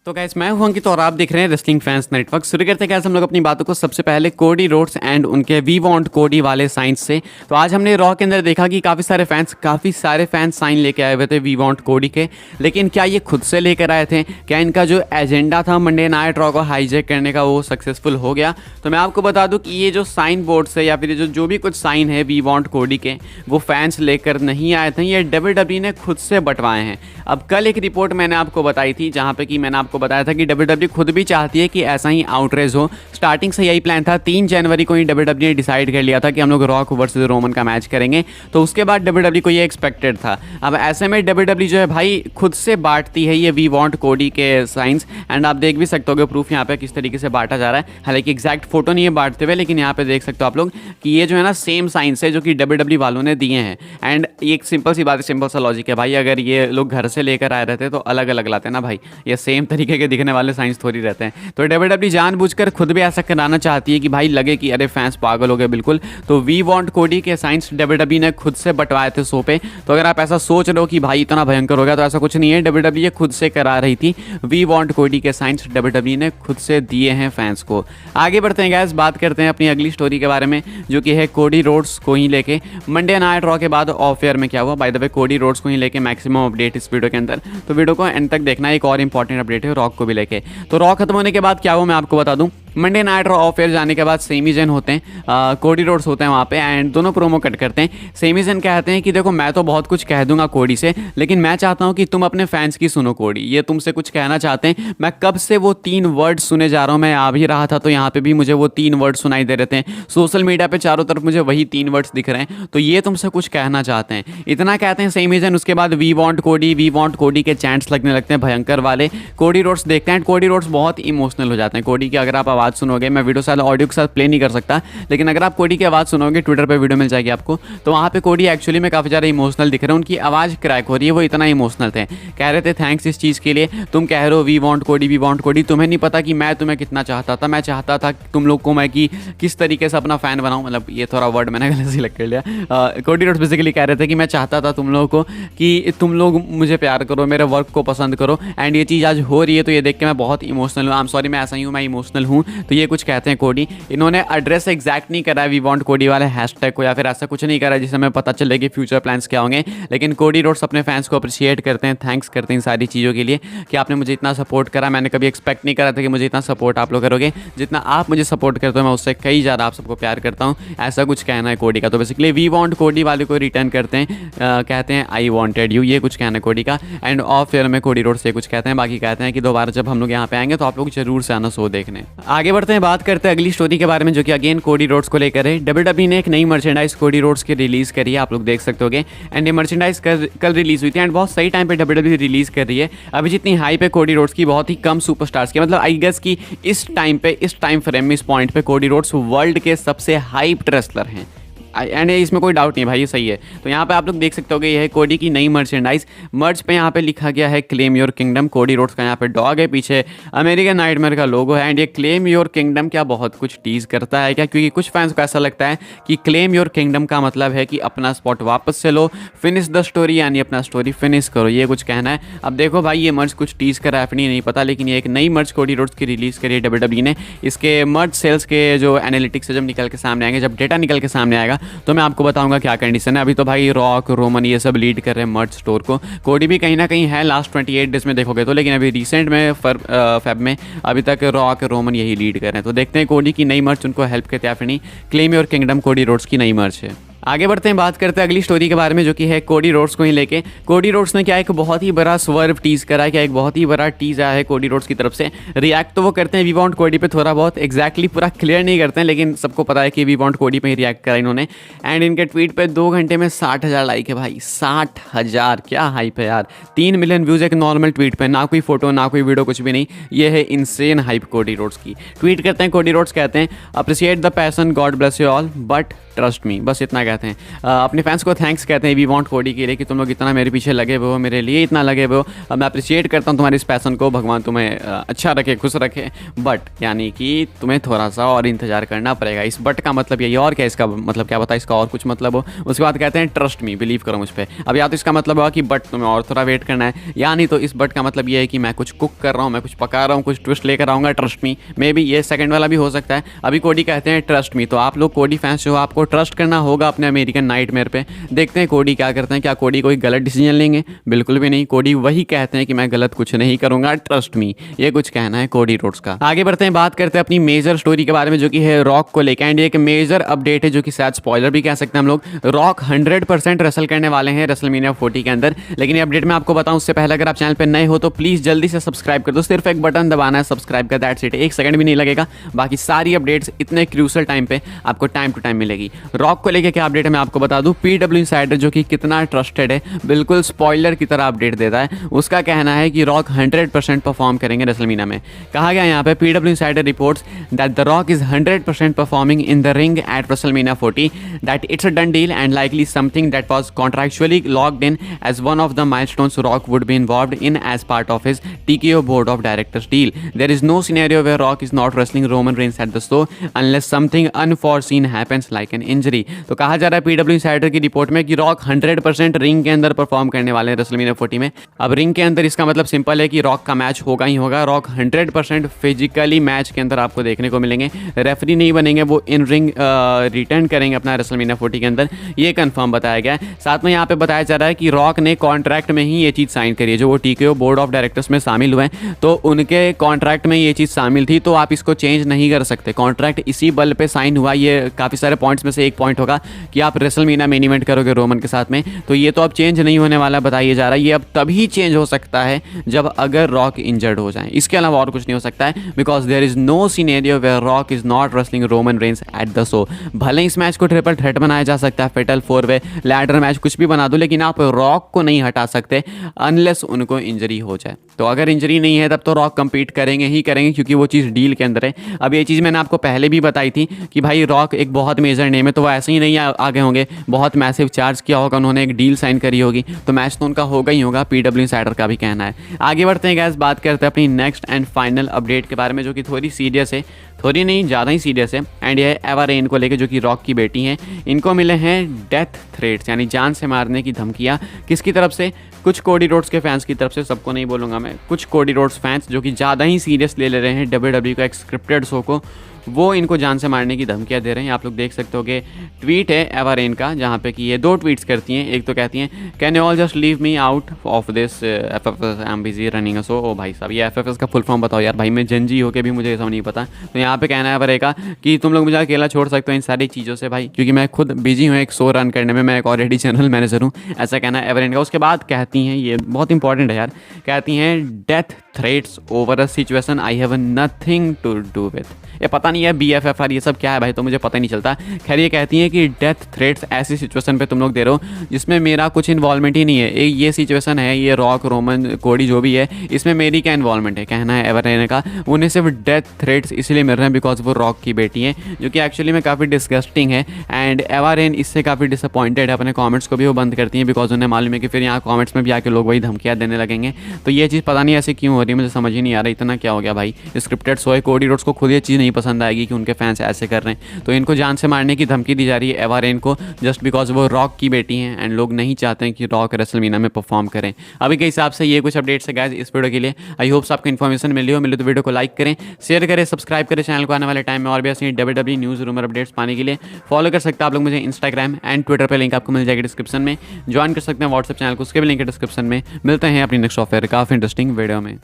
तो गाइस मैं हूं अंकित और आप देख रहे हैं रेसलिंग फैंस नेटवर्क। शुरू करते हैं गाइस हम लोग अपनी बातों को सबसे पहले कोडी रोड्स एंड उनके वी वांट कोडी वाले साइंस से। तो आज हमने रॉ के अंदर देखा कि काफ़ी सारे फैंस साइन लेके आए हुए थे वी वांट कोडी के, लेकिन क्या ये खुद से लेकर आए थे? क्या इनका जो एजेंडा था मंडे नाइट रॉ को हाईजैक करने का वो सक्सेसफुल हो गया? तो मैं आपको बता दूं कि ये जो साइन बोर्ड से या फिर जो भी कुछ साइन है वी वांट कोडी के, वो फैंस लेकर नहीं आए थे, ये डब्ल्यूडब्ल्यूई ने खुद से बंटवाए हैं। अब कल एक रिपोर्ट मैंने आपको बताई थी जहाँ पे कि मैंने आपको बताया था कि डब्ल्यूडब्ल्यूई खुद भी चाहती है कि ऐसा ही आउटरेज हो। स्टार्टिंग से यही प्लान था। 3 जनवरी को ही डब्ल्यूडब्ल्यूई ने डिसाइड कर लिया था कि हम लोग रॉक वर्सेस रोमन का मैच करेंगे, तो उसके बाद डब्ल्यूडब्ल्यूई को ये एक्सपेक्टेड था। अब ऐसे में डब्ल्यूडब्ल्यूई जो है भाई खुद से बांटती है ये वी वांट कोडी के साइंस, एंड आप देख भी सकते हो प्रूफ यहाँ पे किस तरीके से बांटा जा रहा है। हालांकि एग्जैक्ट फोटो नहीं है बांटते हुए, लेकिन यहाँ पे देख सकते हो आप लोग कि ये जो है ना सेम साइंस है जो कि डब्ल्यूडब्ल्यूई वालों ने दिए हैं। एंड एक सिंपल सी बात है, सिंपल सा लॉजिक है भाई, अगर ये लोग घर से लेकर आए रहते तो अलग अलग लाते ना भाई, ये सेम तरीके के दिखने वाले साइंस थोड़ी रहते हैं। तो डब्ल्यूडब्ल्यूई जानबूझकर खुद भी ऐसा कराना चाहती है कि भाई लगे कि अरे फैंस पागल हो गए बिल्कुल। तो वी वांट कोडी के साइंस डब्ल्यूडब्ल्यूई ने खुद से बंटवाए थे शो पे। तो अगर आप ऐसा सोच रहे हो कि भाई इतना भयंकर हो गया, तो ऐसा कुछ नहीं है, डब्ल्यूडब्ल्यूई खुद से करा रही थी। वी वांट कोडी के साइंस डब्ल्यूडब्ल्यूई ने खुद से दिए हैं फैंस को। आगे बढ़ते हैं गाइस, बात करते हैं अपनी अगली स्टोरी के बारे में जो कि है कोडी रोड्स को ही लेके। मंडे नाइट रॉ के बाद ऑफ एयर में क्या हुआ, by the way Cody Rhodes को ही लेके मैक्सिमम अपडेट इस वीडियो के अंदर, तो वीडियो को एंड तक देखना। एक और इंपॉर्टेंट अपडेट है रॉक को भी लेके। तो रॉ खत्म होने के बाद क्या हुआ मैं आपको बता दूं। Monday night raw of air जाने के बाद सेमी जन होते हैं, कोडी रोड्स होते हैं वहाँ पे, एंड दोनों प्रोमो कट करते हैं। सेमी जन कहते हैं कि देखो मैं तो बहुत कुछ कह दूंगा कोडी से, लेकिन मैं चाहता हूँ कि तुम अपने फैंस की सुनो कोडी, ये तुमसे कुछ कहना चाहते हैं। मैं कब से वो 3 वर्ड सुने जा रहा हूँ, मैं आ भी रहा था तो यहाँ पे भी मुझे वो 3 वर्ड सुनाई दे रहे थे। सोशल मीडिया पे चारों तरफ मुझे वही 3 वर्ड्स दिख रहे हैं, तो ये तुमसे कुछ कहना चाहते हैं, इतना कहते हैं सेमी जन। उसके बाद वी वांट कोडी के चैंट्स लगने लगते हैं भयंकर वाले। कोडी रोड्स देखते हैं, कोडी रोड्स बहुत इमोशनल हो जाते हैं। कोडी की अगर आप आवाज़ सुनोगे, मैं वीडियो साथ ऑडियो के साथ प्ले नहीं कर सकता, लेकिन अगर आप कोडी की आवाज़ सुनोगे, ट्विटर पे वीडियो मिल जाएगी आपको, तो वहाँ पे कोडी एक्चुअली में काफ़ी ज़्यादा इमोशनल दिख रहे हैं। उनकी आवाज़ क्रैक हो रही है, वो इतना इमोशनल थे। कह रहे थे थैंक्स इस चीज़ के लिए, तुम कह रहे हो वी वांट कोडी, तुम्हें नहीं पता कि मैं तुम्हें कितना चाहता था। मैं चाहता था तुम लोग को मैं कि किस तरीके से अपना फ़ैन बनाऊँ, मतलब ये थोड़ा वर्ड मैंने गलत से लग कर लिया। कोडी रोड्स बेसिकली कह रहे थे कि मैं चाहता था तुम लोगों को कि तुम लोग मुझे प्यार करो, मेरे वर्क को पसंद करो, एंड ये चीज़ आज हो रही है, तो ये देख के मैं बहुत इमोशनल हूँ। आई एम सॉरी, मैं ऐसा ही हूँ, मैं इमोशनल हूँ। तो ये कुछ कहते हैं कोडी। इन्होंने एड्रेस एग्जैक्ट नहीं करा वी वांट कोडी वाले हैशटैग को, या फिर ऐसा कुछ नहीं करा जिससे हमें पता चले कि फ्यूचर प्लान्स क्या होंगे, लेकिन कोडी रोड्स अपने फैंस को अप्रिशिएट करते हैं, थैंक्स करते हैं इन सारी चीज़ों के लिए कि आपने मुझे इतना सपोर्ट करा। मैंने कभी एक्सपेक्ट नहीं करा था कि मुझे इतना सपोर्ट आप लोग करोगे, जितना आप मुझे सपोर्ट करते हो मैं उससे कई ज़्यादा आप सबको प्यार करता हूँ, ऐसा कुछ कहना है कोडी का। तो बेसिकली वी वांट कोडी वाले को रिटर्न करते हैं, कहते हैं आई वांटेड यू, ये कुछ कहना है कोडी का। एंड ऑफ एयर में कोडी रोड्स से कुछ कहते हैं, बाकी कहते हैं कि दोबारा जब हम लोग यहाँ पे आएंगे तो आप लोग जरूर से आना शो देखने। आगे बढ़ते हैं, बात करते हैं अगली स्टोरी के बारे में जो कि अगेन कोडी रोड्स को लेकर है। डब्ल्यूडब्ल्यूई ने एक नई मर्चेंडाइज कोडी रोड्स की रिलीज करी है, आप लोग देख सकते होगे, एंड ये मर्चेंडाइज कल रिलीज हुई थी, एंड बहुत सही टाइम पे डब्ल्यूडब्ल्यूई रिलीज कर रही है। अभी जितनी हाइप है कोडी रोड्स की, बहुत ही कम सुपरस्टार्स की, मतलब आई गेस कि इस टाइम फ्रेम में, इस पॉइंट पे कोडी रोड्स वर्ल्ड के सबसे हाइप्ड रेसलर हैं, एंड इसमें कोई डाउट नहीं भाई, ये सही है। तो यहाँ पे आप लोग देख सकते हो कि यह है कोडी की नई मर्चेंडाइज। मर्च पे यहाँ पे लिखा गया है claim your kingdom. Cody Rhodes का यहाँ पे डॉग है, पीछे अमेरिकन नाइटमेयर का लोगो है, एंड ये क्लेम योर किंगडम क्या बहुत कुछ टीज करता है क्या? क्योंकि कुछ फैंस को ऐसा लगता है कि क्लेम योर किंगडम का मतलब है कि अपना स्पॉट वापस से लो, फिनिश द स्टोरी, यानी अपना स्टोरी फिनिश करो, ये कुछ कहना है। अब देखो भाई ये मर्च कुछ टीज कर रहा है नहीं पता, लेकिन ये एक नई मर्च कोडी रोड्स की रिलीज करी है डब्ल्यूडब्ल्यूई ने। इसके मर्च सेल्स के जो एनालिटिक्स जब निकल के सामने आएंगे, जब डेटा निकल के सामने आएगा, तो मैं आपको बताऊंगा क्या कंडीशन है। अभी तो भाई रॉक, रोमन ये सब लीड कर रहे हैं मर्च स्टोर को। कोडी भी कहीं ना कहीं है लास्ट 28 डेज में देखोगे तो, लेकिन अभी रिसेंट में फेब में अभी तक रॉक, रोमन यही लीड कर रहे हैं। तो देखते हैं कोडी की नई मर्च उनको हेल्प करते हैं फिर नहीं। Claim your kingdom Cody Rhodes की नई मर्च है। आगे बढ़ते हैं, बात करते हैं अगली स्टोरी के बारे में जो कि है कोडी रोड्स को ही लेके। कोडी रोड्स ने क्या एक बहुत ही बड़ा स्वर्व टीज करा है, क्या एक बहुत ही बड़ा टीज आया है कोडी रोड्स की तरफ से। रिएक्ट तो वो करते हैं वी वांट कोडी पे थोड़ा बहुत, एग्जैक्टली पूरा क्लियर नहीं करते हैं, लेकिन सबको पता है कि वी वांट कोडी पे ही रिएक्ट करा इन्होंने। एंड इनके ट्वीट पे 2 घंटे में 60,000 लाइक है भाई, 60,000, क्या हाइप है यार। 3 मिलियन व्यूज एक नॉर्मल ट्वीट पे, ना कोई फोटो ना कोई वीडियो, कुछ भी नहीं। ये है इंसेन हाइप कोडी रोड्स की। ट्वीट करते हैं कोडी रोड्स, कहते हैं appreciate the passion, God bless you all, but trust me, बस इतना कहते हैं, अपने फैंस को थैंक्स कहते हैं वी वांट कोडी के लिए कि तुम लोग इतना मेरे पीछे लगे हुए हो, मेरे लिए इतना लगे हुए हो। मैं अप्रिशिएट करता हूँ तुम्हारे इस पैसन को, भगवान तुम्हें अच्छा रखे, खुश रखे। बट यानी कि तुम्हें थोड़ा सा और इंतजार करना पड़ेगा। इस बट का मतलब यही, और क्या इसका मतलब क्या बता, इसका और कुछ मतलब हो। उसके बाद कहते हैं ट्रस्ट मी, बिलीव करो मुझ पर। अब या तो इसका मतलब होगा कि बट तुम्हें और थोड़ा वेट करना है, या नहीं तो इस बट का मतलब ये है कि मैं कुछ कुक कर रहा हूँ, मैं कुछ पका रहा हूँ, कुछ ट्विस्ट लेकर आऊँगा, ट्रस्ट मी। मे बी ये सेकंड वाला भी हो सकता है। अभी कोडी कहते हैं ट्रस्ट मी, तो आप लोग कोडी फैंस जो आपको ट्रस्ट करना होगा अपने अमेरिकन नाइटमेयर पे। देखते हैं कोडी क्या करते हैं, क्या कोडी कोई गलत डिसीजन लेंगे? बिल्कुल भी नहीं, कोडी वही कहते हैं कि मैं गलत कुछ नहीं करूंगा, ट्रस्ट मी। ये कुछ कहना है कोडी रोड्स का। आगे बढ़ते हैं, बात करते हैं अपनी मेजर स्टोरी के बारे में जो कि है रॉक को लेकर। एंड एक मेजर अपडेट है जो कि शायद स्पॉइलर भी कह सकते हैं हम लोग। रॉक 100% रेसल करने वाले हैं रेसलमेनिया 40 के अंदर। लेकिन ये अपडेट मैं आपको बताऊं उससे पहले अगर आप चैनल पर नए हो तो प्लीज जल्दी से सब्सक्राइब कर दो। सिर्फ एक बटन दबाना है सब्सक्राइब का, दैट्स इट। एक सेकंड भी नहीं लगेगा। बाकी सारी अपडेट्स इतने क्रूशल टाइम पे आपको टाइम टू टाइम मिलेगी। रॉक को लेकर क्या अपडेट है मैं आपको बता दूं। PW इंसाइडर जो कि कितना ट्रस्टेड है, बिल्कुल स्पॉइलर की तरह अपडेट देता है। उसका कहना है कि रॉक 100% परफॉर्म करेंगे रेसलमेनिया में। कहा गया यहाँ पे PW insider reports that the Rock is 100% performing in the ring at WrestleMania 40, that it's a done deal and likely something that was contractually locked in as one of the milestones Rock would be involved in as part of his TKO board of directors deal. There is no scenario where Rock is not wrestling Roman Reigns at the show unless something unforeseen happens like an injury. तो कहा जा रहा है PW insider की report में कि rock 100% ring के अंदर परफॉर्म करने वाले हैं रेसलमेनिया 40 में। अब रिंग के अंदर इसका मतलब सिंपल है कि रॉक का मैच होगा ही होगा। रॉक 100% फिजिकली मैच के अंदर आपको देखने को मिलेंगे। रेफरी नहीं बनेंगे, वो इन रिंग रिटर्न करेंगे अपना रेसलमेनिया 40 के अंदर, ये कंफर्म बताया गया है। साथ में यहाँ पे बताया जा रहा है कि रॉक ने कॉन्ट्रैक्ट में ही ये चीज़ साइन करी है। जो वो TKO बोर्ड ऑफ डायरेक्टर्स में शामिल हुए हैं तो उनके कॉन्ट्रैक्ट में ये चीज़ शामिल थी, तो आप इसको चेंज नहीं कर सकते। कॉन्ट्रैक्ट इसी बल पे साइन हुआ। ये काफ़ी सारे पॉइंट्स में से एक पॉइंट होगा कि आप रेसलमेनिया मेन इवेंट करोगे रोमन के साथ में, तो ये तो अब चेंज नहीं होने वाला बताया जा रहा है। ये अब तभी चेंज हो सकता है जब अगर रॉक इंजर्ड हो जाए, इसके अलावा और कुछ नहीं हो सकता है। Because there is no scenario where Rock is not wrestling Roman Reigns at the show. भले इस मैच को ट्रिपल थ्रेट बनाया जा सकता है, फेटल 4-वे, लैडर मैच, कुछ भी बना दो, लेकिन आप रॉक को नहीं हटा सकते अनलेस उनको इंजरी हो जाए। तो अगर इंजरी नहीं है तब तो रॉक कंपीट करेंगे ही करेंगे, क्योंकि वो चीज़ डील के अंदर है। अब ये चीज़ मैंने आपको पहले भी बताई थी कि भाई रॉक एक बहुत मेजर नेम है, तो वो ऐसे ही नहीं आगे होंगे। बहुत मैसिव चार्ज किया होगा उन्होंने, एक डील साइन करी होगी, तो मैच तो उनका होगा ही होगा। PW इंसाइडर का भी कहना है। आगे बढ़ते हैं गैस, बात करते हैं अपनी नेक्स्ट एंड फाइनल अपडेट के बारे में जो कि थोड़ी सीरियस है, थोड़ी नहीं ज़्यादा ही सीरियस है। एंड ये एवा रेन को लेकर जो कि रॉक की बेटी हैं, इनको मिले हैं डेथ थ्रेट्स, यानी जान से मारने की धमकियाँ। किसकी तरफ से? कुछ कोडी रोड्स के फैंस की तरफ से, सबको नहीं बोलूँगा मैं, कुछ कोडी रोड्स फैंस जो कि ज़्यादा ही सीरियस ले रहे हैं WWE का एक स्क्रिप्टेड शो को, वो इनको जान से मारने की धमकियाँ दे रहे हैं। आप लोग देख सकते हो कि ट्वीट है एवा रेन का, जहाँ पे कि ये 2 ट्वीट्स करती हैं। एक तो कहती हैं can you all just leave me out of this FFS, I am busy running a show. ओ भाई साहब, ये FFS का फुल फॉर्म बताओ यार। भाई मैं जंजी होकर भी मुझे ये सब नहीं पता। तो यहाँ पे कहना है एवा रेन का कि तुम लोग मुझे अकेला छोड़ सकते हो इन सारी चीज़ों से भाई, क्योंकि मैं खुद बिजी हूँ एक शो रन करने में, मैं एक ऑलरेडी जनरल मैनेजर हूँ। ऐसा कहना है एवा रेन का। उसके बाद कहती हैं, ये बहुत इंपॉर्टेंट है यार, कहती हैं death threats over a situation I have nothing to do with. ये पता नहीं है BFFR ये सब क्या है भाई, तो मुझे पता ही नहीं चलता। खैर ये कहती हैं कि डेथ थ्रेट्स ऐसी सिचुएशन पे तुम लोग दे रहे हो जिसमें मेरा कुछ इन्वॉल्वमेंट ही नहीं है। ये सिचुएशन है, ये रॉक, रोमन, कोडी जो भी है, इसमें मेरी क्या इन्वॉल्वमेंट है? कहना है एवा रेन का। उन्हें सिर्फ डेथ थ्रेट्स इसलिए मिल रहे हैं बिकॉज वो रॉक की बेटी है, जो कि एक्चुअली में काफ़ी डिस्गस्टिंग है। एंड एवा रेन इससे काफ़ी डिसअपॉइंटेड है। अपने कॉमेंट्स को भी वो बंद करती हैं बिकॉज उन्हें मालूम है कि फिर यहाँ कॉमेंट्स में भी आके लोग वही धमकियाँ देने लगेंगे। तो ये चीज़ पता नहीं ऐसे क्यों हो रही है, मुझे समझ ही नहीं आ रहा। इतना क्या हो गया भाई? स्क्रिप्टेड शो है, कोडी रोड्स को खुद ये चीज़ नहीं पसंद आएगी कि उनके फैंस ऐसे कर रहे हैं, तो इनको जान से मारने की धमकी दी जा रही है एवा रेन को, जस्ट बिकॉज वो रॉक की बेटी हैं एंड लोग नहीं चाहते हैं कि रॉक रेसलमेनिया में परफॉर्म करें। अभी के हिसाब से ये कुछ अपडेट्स है गाइस इस वीडियो के लिए। आई होप्स आपको इन्फॉर्मेशन मिले तो वीडियो को लाइक करें, शेयर करें, सब्सक्राइब करें चैनल को। आने वाले टाइम में और भी ऐसी WWE न्यूज़ रूमर अपडेट्स पाने के लिए फॉलो कर सकते हैं आप लोग मुझे इंस्टाग्राम एंड ट्विटर पर। लिंक आपको मिल जाएगी डिस्क्रिप्शन में। ज्वाइन कर सकते हैं व्हाट्सएप चैनल को, उसके भी लिंक है डिस्क्रिप्शन में। मिलते हैं अपनी नेक्स्ट ऑफर काफ़ी इंटरेस्टिंग वीडियो में।